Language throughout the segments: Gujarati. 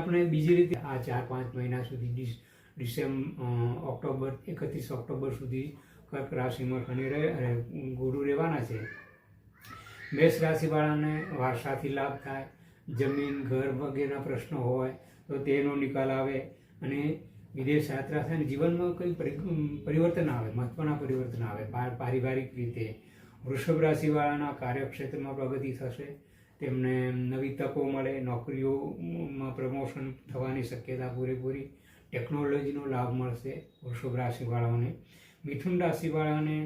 આપણે બીજી રીતે આ 4-5 મહિના સુધી ઓક્ટોબર 31 ઓક્ટોબર સુધી કર્ક રાશિમાં શનિ રહે અને ગુરુ રહેવાના છે. મેષ રાશિવાળાને વારસાથી લાભ થાય, જમીન ઘર વગેરેના પ્રશ્નો હોય તો તેનો નિકાલ આવે અને વિદેશ યાત્રા થાય અને જીવનમાં કંઈ પરિવર્તન આવે, મહત્ત્વના પરિવર્તન આવે. પારિવારિક રીતે વૃષભ રાશિવાળાના કાર્યક્ષેત્રમાં પ્રગતિ થશે, તેમને નવી તકો મળે, નોકરીઓમાં પ્રમોશન થવાની શક્યતા પૂરેપૂરી, ટેકનોલોજીનો લાભ મળશે વૃષભ રાશિવાળાઓને. મિથુન રાશિવાળાને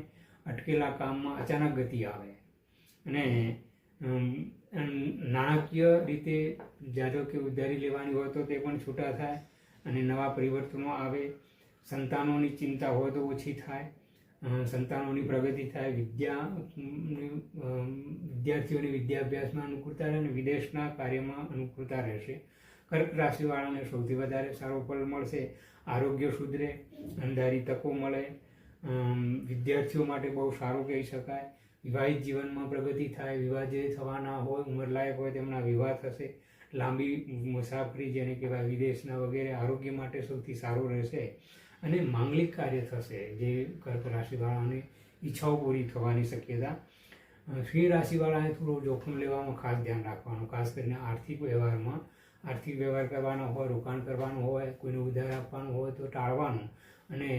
અટકેલા કામમાં અચાનક ગતિ આવે અને નાણાકીય રીતે જાજો કે ઉધારી લેવાની હોય તો તે પણ છૂટા થાય અને નવા પરિવર્તનો આવે. સંતાનોની ચિંતા હોય તો ઓછી થાય, સંતાનોની પ્રગતિ થાય, વિદ્યાર્થીઓની વિદ્યાભ્યાસમાં અનુકૂળતા રહે અને વિદેશના કાર્યમાં અનુકૂળતા રહેશે. કર્ક રાશિવાળાને સૌથી વધારે સારો ફળ મળશે, આરોગ્ય સુધરે, અંધારી તકો મળે, વિદ્યાર્થીઓ માટે બહુ સારું કહી શકાય. વિવાહિત જીવનમાં પ્રગતિ થાય, વિવાહ જે થવાના હોય, ઉંમરલાયક હોય તેમના વિવાહ થશે. લાંબી મુસાફરી જેને કહેવાય વિદેશના વગેરે આરોગ્ય માટે સૌથી સારું રહેશે અને માંગલિક કાર્ય થશે જે કર્ક રાશિવાળાને ઈચ્છાઓ પૂરી થવાની શક્યતા. સિંહ રાશિવાળાને થોડું જોખમ લેવામાં ખાસ ધ્યાન રાખવાનું, ખાસ કરીને આર્થિક વ્યવહારમાં. આર્થિક વ્યવહાર કરવાનો હોય, રોકાણ કરવાનું હોય, કોઈને ઉધાર આપવાનું હોય તો ટાળવાનું અને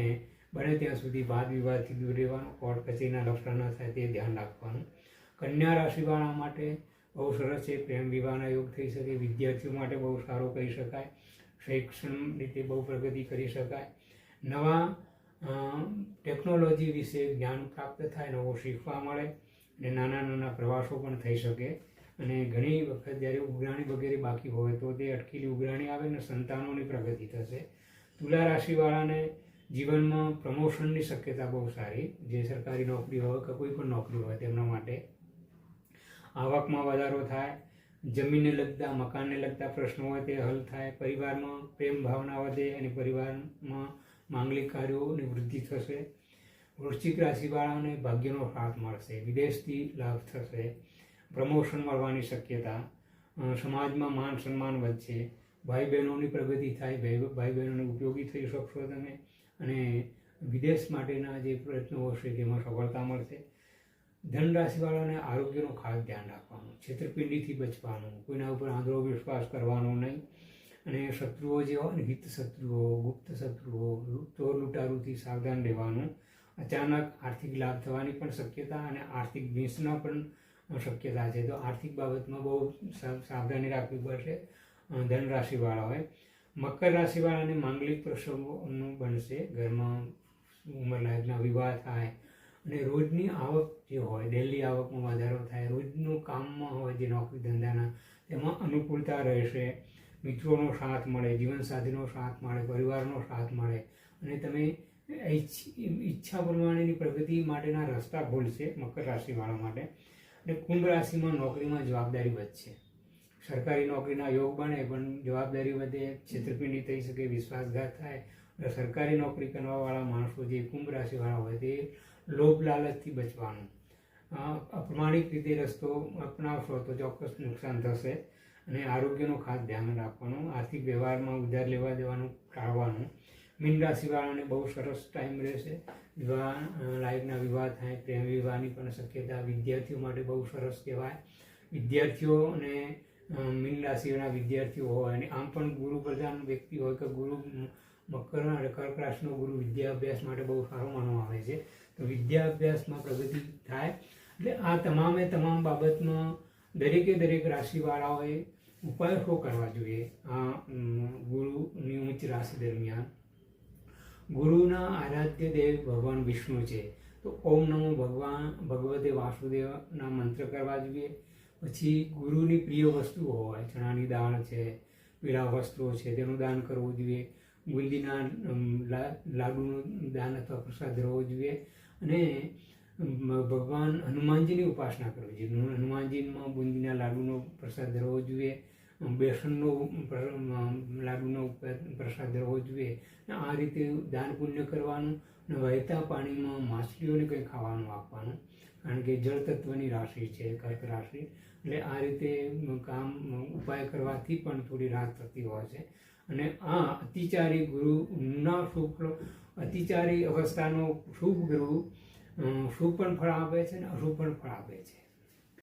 બને ત્યાં સુધી વાદ વિવાદથી દૂર રહેવાનું, કોર્ટ કચેરીના લફડા ન થાય તે ધ્યાન રાખવાનું. કન્યા રાશિવાળા માટે બહુ સરસ છે, પ્રેમ વિવાહના યોગ થઈ શકે, વિદ્યાર્થીઓ માટે બહુ સારું કહી શકાય, શૈક્ષણિક રીતે બહુ પ્રગતિ કરી શકાય. નવા ટેકનોલોજી વિશે જ્ઞાન પ્રાપ્ત થાય, નવું શીખવા મળે અને નાના નાના પ્રવાસો પણ થઈ શકે. અને ઘણી વખત જ્યારે ઉઘરાણી વગેરે બાકી હોય તો તે અટકેલી ઉઘરાણી આવે અને સંતાનોની પ્રગતિ થશે. તુલા રાશિવાળાને જીવનમાં પ્રમોશનની શક્યતા બહુ સારી, જે સરકારી નોકરી હોય કે કોઈ પણ નોકરી હોય તેમના માટે. આવકમાં વધારો થાય, જમીનને લગતા મકાનને લગતા પ્રશ્નો હોય તે હલ થાય, પરિવારમાં પ્રેમ ભાવના વધે અને પરિવારમાં માંગલિક કાર્યોની વૃદ્ધિ થશે. વૃશ્ચિક રાશિવાળાને ભાગ્યનો સાથ મળશે, વિદેશથી લાભ થશે, પ્રમોશન મળવાની શક્યતા, સમાજમાં માન સન્માન વધશે, ભાઈ બહેનોની પ્રગતિ થાય, ભાઈ બહેનોને ઉપયોગી થઈ શકશો તમે અને વિદેશ માટેના જે પ્રયત્નો હશે તેમાં સફળતા મળશે. ધન રાશિવાળાને આરોગ્યનો ખાસ ધ્યાન રાખવાનું, છેતરપિંડીથી બચવાનું, કોઈના ઉપર આંધળો વિશ્વાસ કરવાનો નહીં અને શત્રુઓ જે હોય ને, હિત શત્રુઓ, ગુપ્ત શત્રુઓ, ચોર લૂંટારૂથી સાવધાન રહેવાનું. અચાનક આર્થિક લાભ થવાની પણ શક્યતા અને આર્થિક ભીંસના પણ શક્યતા છે, તો આર્થિક બાબતમાં બહુ સાવધાની રાખવી પડશે ધન રાશિવાળાઓએ. મકર રાશિવાળાને માંગલિક પ્રસંગોનું બનશે, ઘરમાં ઉંમરલાયકના વિવાહ થાય અને રોજની આવક જે હોય, ડેલી આવકમાં વધારો થાય, રોજનું કામમાં હોય જે નોકરી ધંધાના તેમાં અનુકૂળતા રહેશે, મિત્રોનો સાથ મળે, જીવનસાથીનો સાથ મળે, પરિવારનો સાથ મળે અને તમે ઈચ્છા પ્રમાણેની પ્રગતિ માટેના રસ્તા ખોલશે મકર રાશિવાળા માટે. અને કુંભ રાશિમાં નોકરીમાં જવાબદારી વધશે, સરકારી નોકરીના યોગ બને પણ જવાબદારી વધે, છેતરપિંડી થઈ શકે, વિશ્વાસઘાત થાય. સરકારી નોકરી કરવાવાળા માણસો જે કુંભ રાશિવાળા હોય તે લોભ લાલચથી બચવાનું, અપ્રમાણિક રીતે રસ્તો અપનાવશો તો ચોક્કસ નુકસાન થશે અને આરોગ્યનું ખાસ ધ્યાન રાખવાનું. આર્થિક વ્યવહારમાં ઉધાર લેવા દેવાનું ટાળવાનું. મીન રાશિવાળાને બહુ સરસ ટાઈમ રહેશે, વિવાહ લાયકના વિવાહ થાય, પ્રેમ વિવાહની પણ શક્યતા. વિદ્યાર્થીઓ માટે બહુ સરસ કહેવાય. વિદ્યાર્થીઓ અને મીન રાશિના વિદ્યાર્થીઓ હોય અને આમ પણ ગુરુ પ્રધાન વ્યક્તિ હોય કે ગુરુ મકર અને કર્ક રાશિનો ગુરુ વિદ્યાભ્યાસ માટે બહુ સારો માનવામાં આવે છે, તો વિદ્યાભ્યાસમાં પ્રગતિ થાય. એટલે આ તમામ બાબતમાં દરેક રાશિવાળાઓએ ઉપાયો શું કરવા જોઈએ આ ગુરુની ઉચ્ચ રાશિ દરમિયાન. ગુરુના આરાધ્ય દેવ ભગવાન વિષ્ણુ છે, તો ઓમ નમો ભગવતે વાસુદેવના મંત્ર કરવા જોઈએ. પછી ગુરુની પ્રિય વસ્તુઓ હોય, ચણાની દાળ છે, પીળા વસ્ત્રો છે તેનું દાન કરવું જોઈએ, બુંદીના લાડુનું દાન અથવા પ્રસાદ ધરવો જોઈએ અને ભગવાન હનુમાનજીની ઉપાસના કરવી જોઈએ. હનુમાનજીમાં બુંદીના લાડુનો પ્રસાદ ધરવો જોઈએ, બેસનનો લાડુનો પ્રસાદ ધરવો જોઈએ. આ રીતે દાન પુણ્ય કરવાનું અને વહેતા પાણીમાં માછલીઓને કંઈ ખાવાનું આપવાનું, કારણ કે જળ તત્વની રાશિ છે કર્ક રાશિ એટલે આ રીતે ઉપાય કરવાથી પણ થોડી રાહત થતી હોય છે. અને આ અતિચારી ગુરુના અતિચારી અવસ્થાનો શુભ ગુરુ શુભ પણ ફળ આપે છે અને અશુભ પણ ફળ આપે છે.